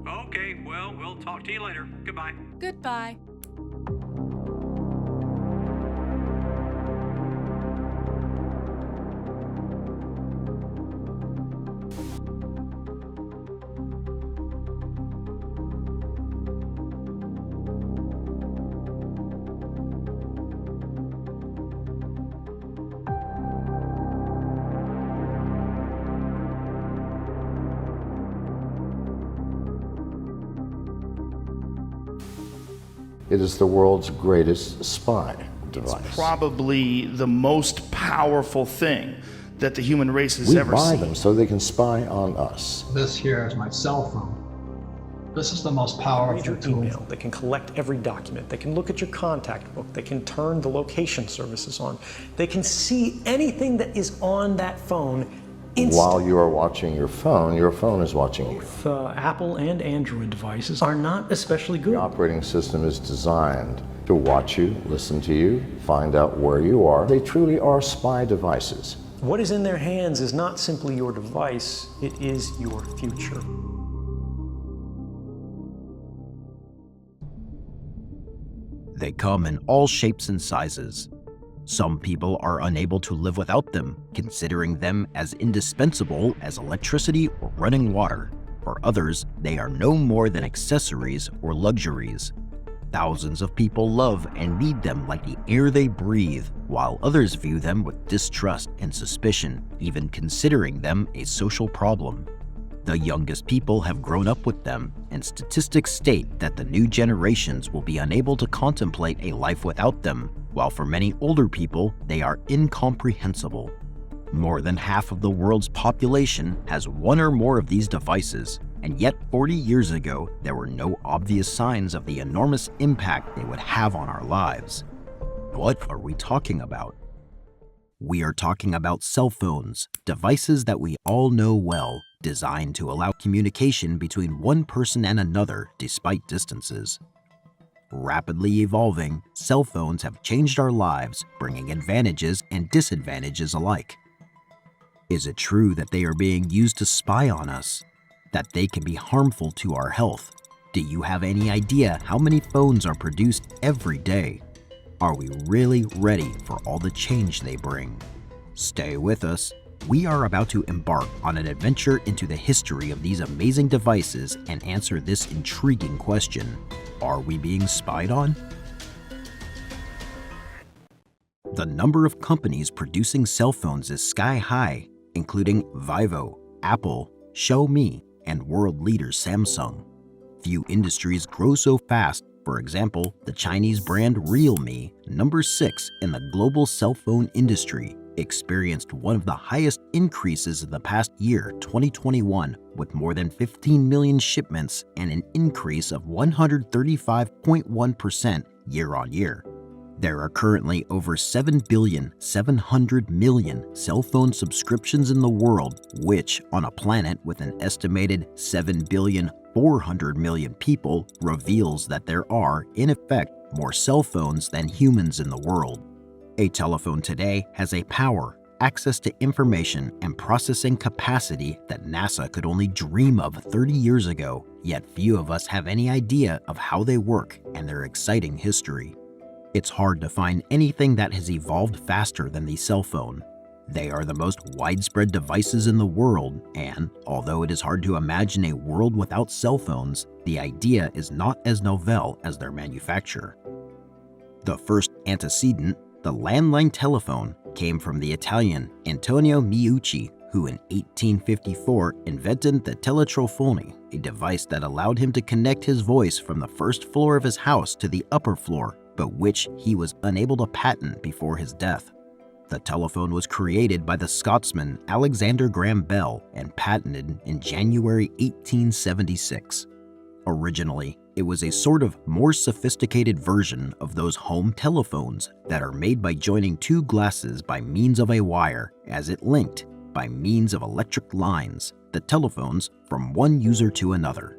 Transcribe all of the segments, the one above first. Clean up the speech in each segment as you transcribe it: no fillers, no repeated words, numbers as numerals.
Okay, well, we'll talk to you later. Goodbye. Goodbye. It is the world's greatest spy device. It's probably the most powerful thing that the human race has We ever buy seen. them so they can spy on us. This here is my cell phone. This is the most powerful Read your tool. email. They can collect every document. They can look at your contact book. They can turn the location services on. They can see anything that is on that phone instantly. While you are watching your phone is watching you. Both Apple and Android devices are not especially good. The operating system is designed to watch you, listen to you, find out where you are. They truly are spy devices. What is in their hands is not simply your device, it is your future. They come in all shapes and sizes. Some people are unable to live without them, considering them as indispensable as electricity or running water. For others, they are no more than accessories or luxuries. Thousands of people love and need them like the air they breathe, while others view them with distrust and suspicion, even considering them a social problem. The youngest people have grown up with them, and statistics state that the new generations will be unable to contemplate a life without them, while for many older people, they are incomprehensible. More than half of the world's population has one or more of these devices, and yet 40 years ago, there were no obvious signs of the enormous impact they would have on our lives. What are we talking about? We are talking about cell phones, devices that we all know well, designed to allow communication between one person and another despite distances. Rapidly evolving, cell phones have changed our lives, bringing advantages and disadvantages alike. Is it true that they are being used to spy on us? That they can be harmful to our health? Do you have any idea how many phones are produced every day? Are we really ready for all the change they bring? Stay with us. We are about to embark on an adventure into the history of these amazing devices and answer this intriguing question. Are we being spied on? The number of companies producing cell phones is sky high, including Vivo, Apple, Xiaomi, and world leader Samsung. Few industries grow so fast. For example, the Chinese brand Realme, number 6 in the global cell phone industry, experienced one of the highest increases in the past year, 2021, with more than 15 million shipments and an increase of 135.1% year-on-year. There are currently over 7,700,000,000 cell phone subscriptions in the world, which, on a planet with an estimated 7,400,000,000 people, reveals that there are, in effect, more cell phones than humans in the world. A telephone today has a power, access to information, and processing capacity that NASA could only dream of 30 years ago, yet few of us have any idea of how they work and their exciting history. It's hard to find anything that has evolved faster than the cell phone. They are the most widespread devices in the world, and although it is hard to imagine a world without cell phones, the idea is not as novel as their manufacture. The first antecedent, the landline telephone, came from the Italian Antonio Meucci, who in 1854 invented the telephony, a device that allowed him to connect his voice from the first floor of his house to the upper floor, but which he was unable to patent before his death. The telephone was created by the Scotsman Alexander Graham Bell and patented in January 1876. Originally, it was a sort of more sophisticated version of those home telephones that are made by joining two glasses by means of a wire as it linked, by means of electric lines, the telephones from one user to another.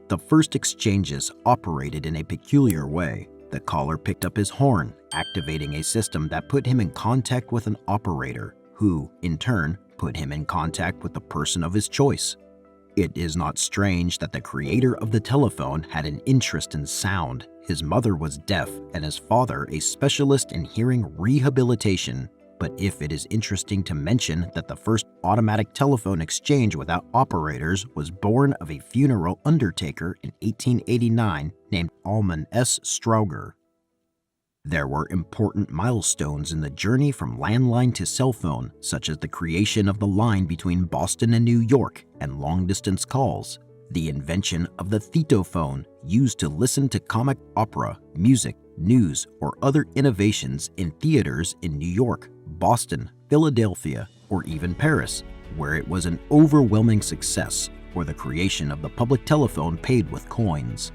The first exchanges operated in a peculiar way. The caller picked up his horn, activating a system that put him in contact with an operator, who, in turn, put him in contact with the person of his choice. It is not strange that the creator of the telephone had an interest in sound. His mother was deaf and his father a specialist in hearing rehabilitation. But if it is interesting to mention that the first automatic telephone exchange without operators was born of a funeral undertaker in 1889 named Alman S. Strauger. There were important milestones in the journey from landline to cell phone, such as the creation of the line between Boston and New York and long-distance calls, the invention of the thetophone used to listen to comic opera, music, news, or other innovations in theaters in New York, Boston, Philadelphia, or even Paris, where it was an overwhelming success, or the creation of the public telephone paid with coins.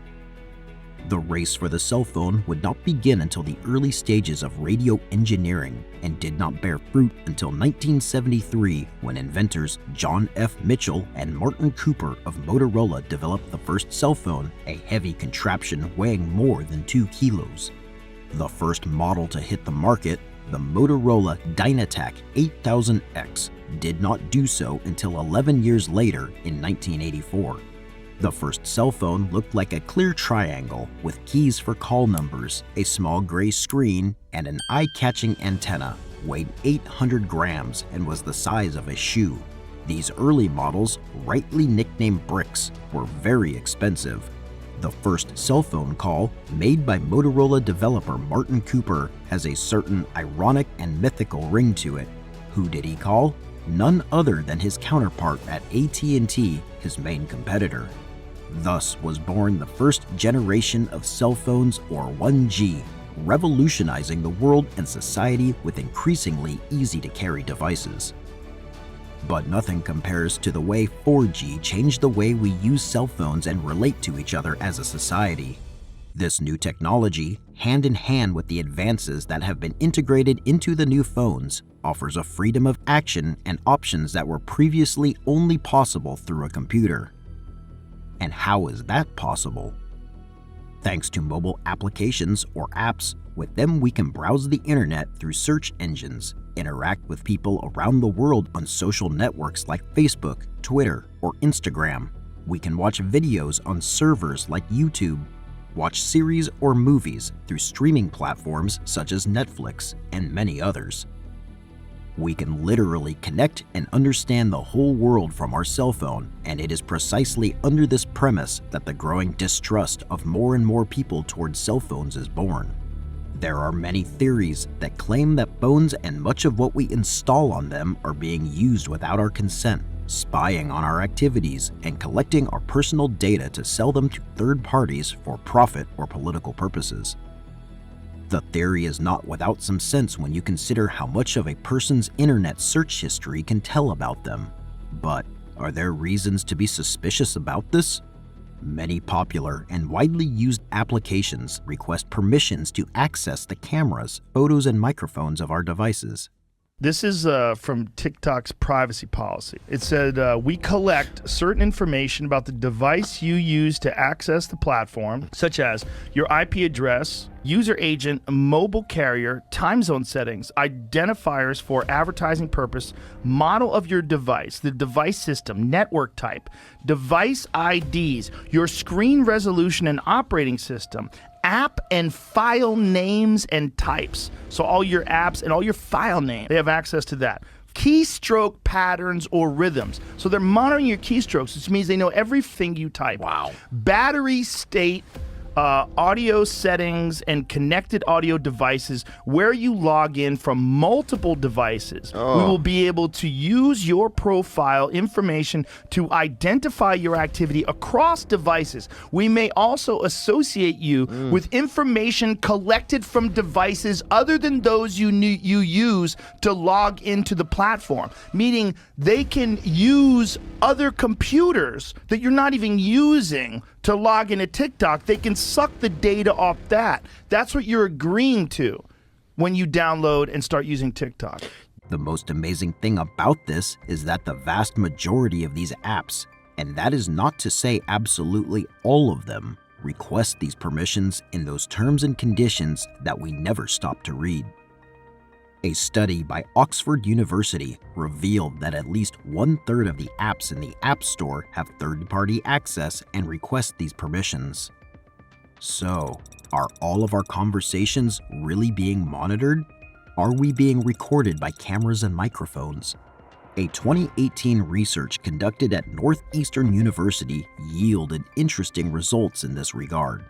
The race for the cell phone would not begin until the early stages of radio engineering and did not bear fruit until 1973 when inventors John F. Mitchell and Martin Cooper of Motorola developed the first cell phone, a heavy contraption weighing more than 2 kilos. The first model to hit the market, the Motorola Dynatac 8000X, did not do so until 11 years later in 1984. The first cell phone looked like a clear triangle with keys for call numbers, a small gray screen, and an eye-catching antenna, weighed 800 grams and was the size of a shoe. These early models, rightly nicknamed bricks, were very expensive. The first cell phone call, made by Motorola developer Martin Cooper, has a certain ironic and mythical ring to it. Who did he call? None other than his counterpart at AT&T, his main competitor. Thus was born the first generation of cell phones, or 1G, revolutionizing the world and society with increasingly easy-to-carry devices. But nothing compares to the way 4G changed the way we use cell phones and relate to each other as a society. This new technology, hand in hand with the advances that have been integrated into the new phones, offers a freedom of action and options that were previously only possible through a computer. And how is that possible? Thanks to mobile applications or apps, with them we can browse the internet through search engines, interact with people around the world on social networks like Facebook, Twitter, or Instagram. We can watch videos on servers like YouTube, watch series or movies through streaming platforms such as Netflix, and many others. We can literally connect and understand the whole world from our cell phone, and it is precisely under this premise that the growing distrust of more and more people towards cell phones is born. There are many theories that claim that phones and much of what we install on them are being used without our consent, spying on our activities, and collecting our personal data to sell them to third parties for profit or political purposes. The theory is not without some sense when you consider how much of a person's internet search history can tell about them. But are there reasons to be suspicious about this? Many popular and widely used applications request permissions to access the cameras, photos, and microphones of our devices. This is from TikTok's privacy policy. It said, we collect certain information about the device you use to access the platform, such as your IP address, user agent, mobile carrier, time zone settings, identifiers for advertising purpose, model of your device, the device system, network type, device IDs, your screen resolution and operating system, app and file names and types. So all your apps and all your file names, they have access to that. Keystroke patterns or rhythms. So they're monitoring your keystrokes, which means they know everything you type. Wow. Battery state, audio settings, and connected audio devices where you log in from multiple devices. We will be able to use your profile information to identify your activity across devices. We may also associate you with information collected from devices other than those you use to log into the platform, meaning they can use other computers that you're not even using to log into TikTok. They can suck the data off that. That's what you're agreeing to when you download and start using TikTok. The most amazing thing about this is that the vast majority of these apps, and that is not to say absolutely all of them, request these permissions in those terms and conditions that we never stop to read. A study by Oxford University revealed that at least 1/3 of the apps in the App Store have third-party access and request these permissions. So, are all of our conversations really being monitored? Are we being recorded by cameras and microphones? A 2018 research conducted at Northeastern University yielded interesting results in this regard.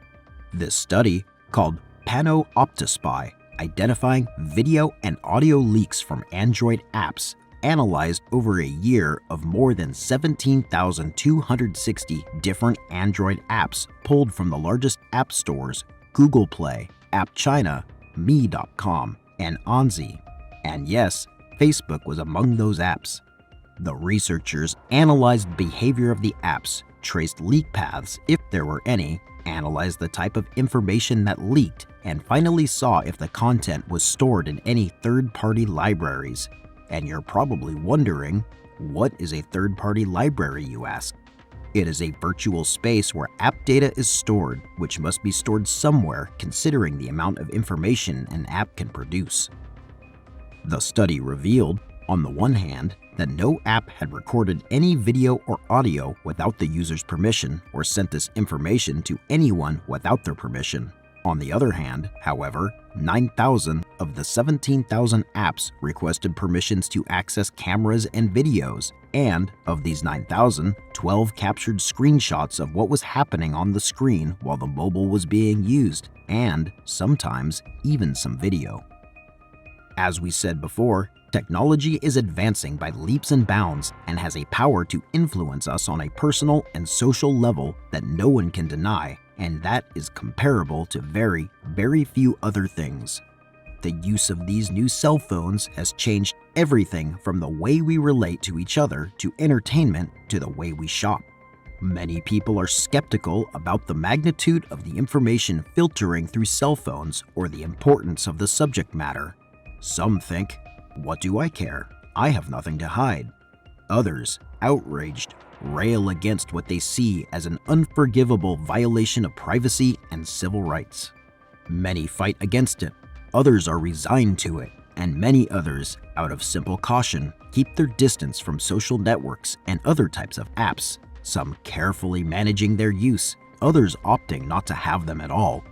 This study, called Panoptospy, Identifying Video and Audio Leaks from Android Apps, analyzed over a year of more than 17,260 different Android apps pulled from the largest app stores, Google Play, App China, Me.com, and Onzi. And yes, Facebook was among those apps. The researchers analyzed the behavior of the apps, traced leak paths if there were any, analyzed the type of information that leaked, and finally saw if the content was stored in any third-party libraries. And you're probably wondering, what is a third-party library, you ask? It is a virtual space where app data is stored, which must be stored somewhere considering the amount of information an app can produce. The study revealed, on the one hand, that no app had recorded any video or audio without the user's permission or sent this information to anyone without their permission. On the other hand, however, 9,000 of the 17,000 apps requested permissions to access cameras and videos, and of these 9,000, 12 captured screenshots of what was happening on the screen while the mobile was being used, and sometimes even some video. As we said before, technology is advancing by leaps and bounds and has a power to influence us on a personal and social level that no one can deny, and that is comparable to very, very few other things. The use of these new cell phones has changed everything from the way we relate to each other to entertainment to the way we shop. Many people are skeptical about the magnitude of the information filtering through cell phones or the importance of the subject matter. Some think, what do I care? I have nothing to hide. Others, outraged, rail against what they see as an unforgivable violation of privacy and civil rights. Many fight against it, others are resigned to it, and many others, out of simple caution, keep their distance from social networks and other types of apps, some carefully managing their use, others opting not to have them at all,